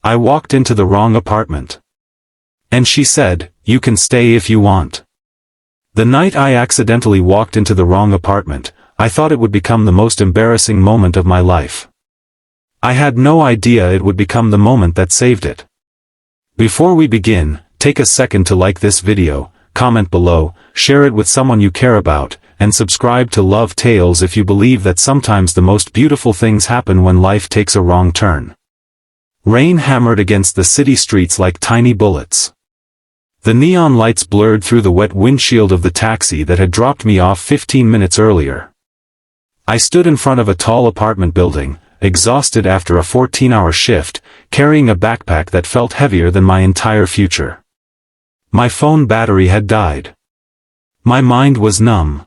I walked into the wrong apartment. And she said, "You can stay if you want." The night I accidentally walked into the wrong apartment, I thought it would become the most embarrassing moment of my life. I had no idea it would become the moment that saved it. Before we begin, take a second to like this video, comment below, share it with someone you care about, and subscribe to Love Tales if you believe that sometimes the most beautiful things happen when life takes a wrong turn. Rain hammered against the city streets like tiny bullets. The neon lights blurred through the wet windshield of the taxi that had dropped me off 15 minutes earlier. I stood in front of a tall apartment building, exhausted after a 14-hour shift, carrying a backpack that felt heavier than my entire future. My phone battery had died. My mind was numb.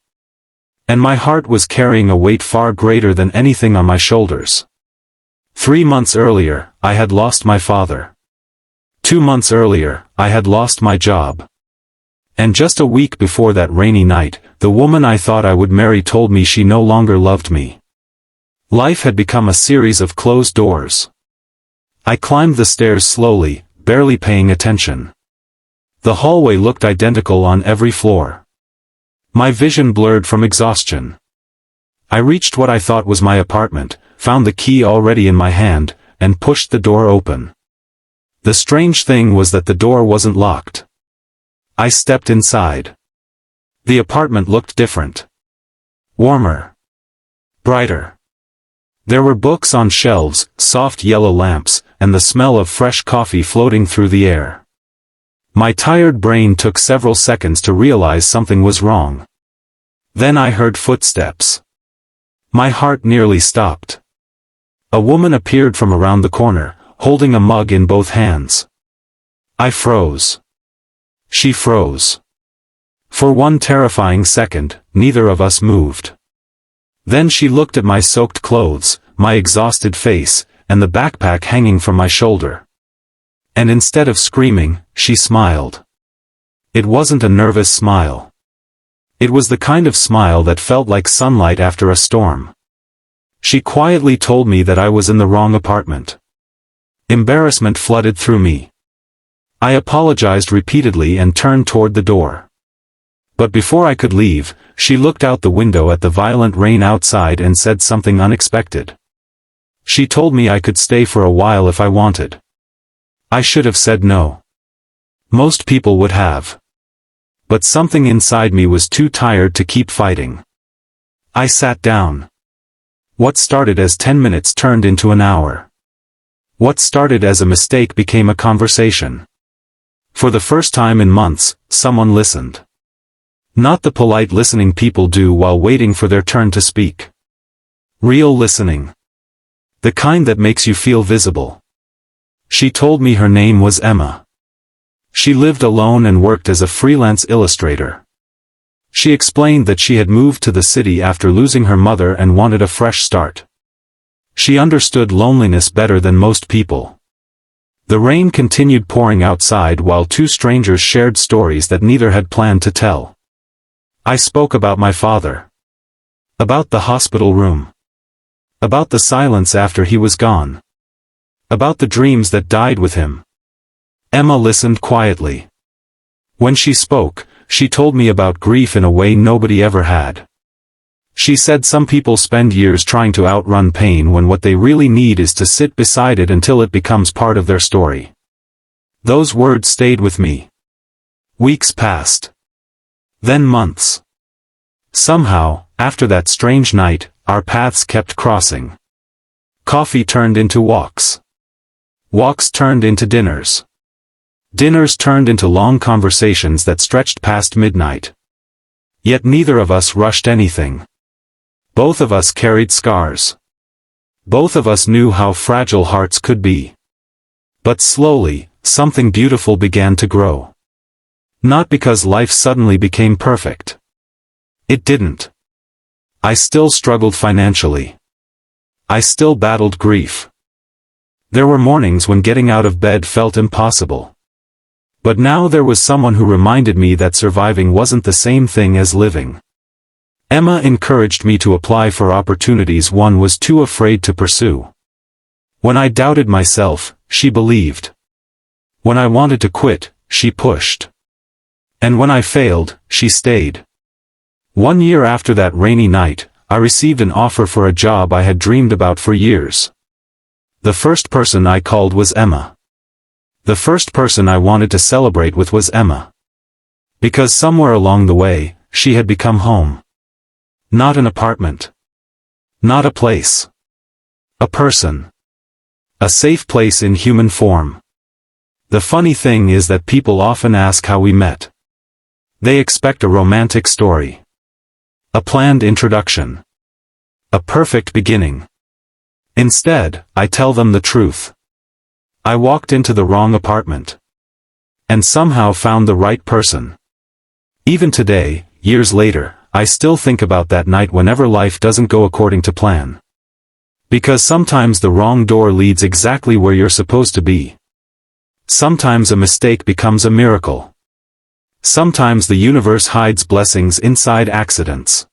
And my heart was carrying a weight far greater than anything on my shoulders. 3 months earlier, I had lost my father. 2 months earlier, I had lost my job. And just a week before that rainy night, the woman I thought I would marry told me she no longer loved me. Life had become a series of closed doors. I climbed the stairs slowly, barely paying attention. The hallway looked identical on every floor. My vision blurred from exhaustion. I reached what I thought was my apartment, found the key already in my hand, and pushed the door open. The strange thing was that the door wasn't locked. I stepped inside. The apartment looked different. Warmer. Brighter. There were books on shelves, soft yellow lamps, and the smell of fresh coffee floating through the air. My tired brain took several seconds to realize something was wrong. Then I heard footsteps. My heart nearly stopped. A woman appeared from around the corner, holding a mug in both hands. I froze. She froze. For one terrifying second, neither of us moved. Then she looked at my soaked clothes, my exhausted face, and the backpack hanging from my shoulder. And instead of screaming, she smiled. It wasn't a nervous smile. It was the kind of smile that felt like sunlight after a storm. She quietly told me that I was in the wrong apartment. Embarrassment flooded through me. I apologized repeatedly and turned toward the door. But before I could leave, she looked out the window at the violent rain outside and said something unexpected. She told me I could stay for a while if I wanted. I should have said no. Most people would have. But something inside me was too tired to keep fighting. I sat down. What started as 10 minutes turned into an hour. What started as a mistake became a conversation. For the first time in months, someone listened. Not the polite listening people do while waiting for their turn to speak. Real listening. The kind that makes you feel visible. She told me her name was Emma. She lived alone and worked as a freelance illustrator. She explained that she had moved to the city after losing her mother and wanted a fresh start. She understood loneliness better than most people. The rain continued pouring outside while two strangers shared stories that neither had planned to tell. I spoke about my father. About the hospital room. About the silence after he was gone. About the dreams that died with him. Emma listened quietly. When she spoke, she told me about grief in a way nobody ever had. She said some people spend years trying to outrun pain when what they really need is to sit beside it until it becomes part of their story. Those words stayed with me. Weeks passed. Then months. Somehow, after that strange night, our paths kept crossing. Coffee turned into walks. Walks turned into dinners. Dinners turned into long conversations that stretched past midnight. Yet neither of us rushed anything. Both of us carried scars. Both of us knew how fragile hearts could be. But slowly, something beautiful began to grow. Not because life suddenly became perfect. It didn't. I still struggled financially. I still battled grief. There were mornings when getting out of bed felt impossible. But now there was someone who reminded me that surviving wasn't the same thing as living. Emma encouraged me to apply for opportunities one was too afraid to pursue. When I doubted myself, she believed. When I wanted to quit, she pushed. And when I failed, she stayed. 1 year after that rainy night, I received an offer for a job I had dreamed about for years. The first person I called was Emma. The first person I wanted to celebrate with was Emma. Because somewhere along the way, she had become home. Not an apartment. Not a place. A person. A safe place in human form. The funny thing is that people often ask how we met. They expect a romantic story. A planned introduction. A perfect beginning. Instead, I tell them the truth. I walked into the wrong apartment. And somehow found the right person. Even today, years later, I still think about that night whenever life doesn't go according to plan. Because sometimes the wrong door leads exactly where you're supposed to be. Sometimes a mistake becomes a miracle. Sometimes the universe hides blessings inside accidents.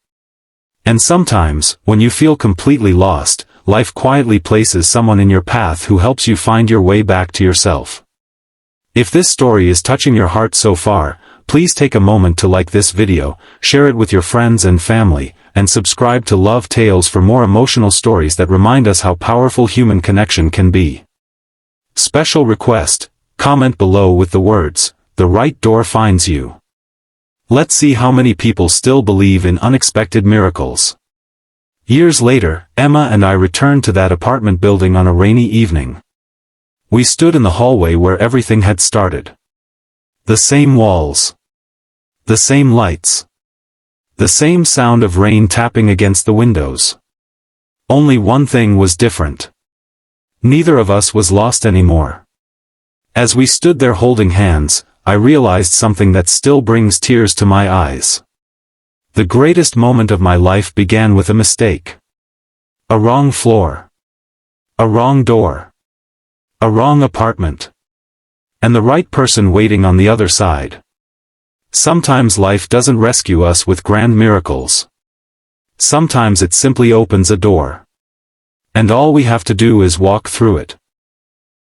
And sometimes, when you feel completely lost, life quietly places someone in your path who helps you find your way back to yourself. If this story is touching your heart so far, please take a moment to like this video, share it with your friends and family, and subscribe to Love Tales for more emotional stories that remind us how powerful human connection can be. Special request, comment below with the words, "The right door finds you." Let's see how many people still believe in unexpected miracles. Years later, Emma and I returned to that apartment building on a rainy evening. We stood in the hallway where everything had started. The same walls. The same lights. The same sound of rain tapping against the windows. Only one thing was different. Neither of us was lost anymore. As we stood there holding hands, I realized something that still brings tears to my eyes. The greatest moment of my life began with a mistake. A wrong floor. A wrong door. A wrong apartment. And the right person waiting on the other side. Sometimes life doesn't rescue us with grand miracles. Sometimes it simply opens a door. And all we have to do is walk through it.